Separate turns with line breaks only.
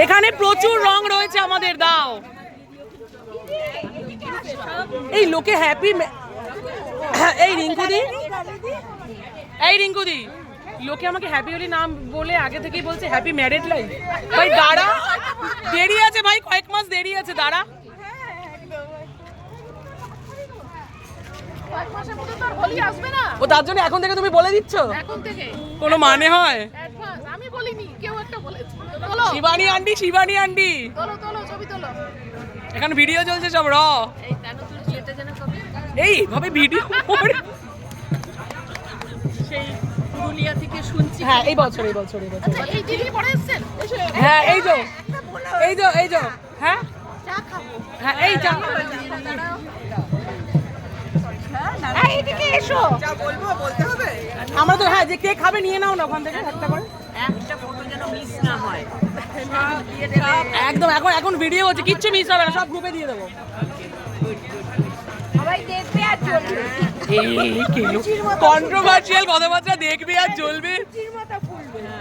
এখানে প্রচুর রং রয়েছে আমাদের, দাও। এই লোকে হ্যাপি, এই রিঙ্কুদি, এই রিঙ্কুদি, লোকে আমাকে হ্যাপি হোলি নাম বলে আগে থেকেই বলছে হ্যাপি ম্যারেড লাইফ। ভাই দাঁড়া, দেরি আছে ভাই, কয়েক মাস দেরি আছে, দাঁড়া। ও তার জন্য এখন থেকে তুমি বলে দিচ্ছ? কোনো মানে হয়? শিবানী আন্টি, শিবানী আন্টি, এখন ভিডিও চলছে সব র। এই ভাবে ভিডিও
সেই পুরুলিয়া থেকে শুনছি।
হ্যাঁ এই বছর, এই বছর, এই বছর।
এই দিদি পরে এসেছেন?
হ্যাঁ এই যে, এই যে, এই যে, হ্যাঁ হ্যাঁ এই যা,
এইদিকে এসো।
যা বলবো বলতে হবে।
আমরা তো, হ্যাঁ যে কে খাবে নিয়ে নাও না ওখান থেকে একটা করে,
একটা ফটো যেন মিস না হয়।
একদম। এখন এখন ভিডিও হচ্ছে, কিচ্ছু মিস হবে না, সব গ্রুপে দিয়ে দেবো।
সবাই দেখবে আর চলবে।
কন্ট্রোভার্সিয়াল কথাবার্তা দেখবি আর চলবে।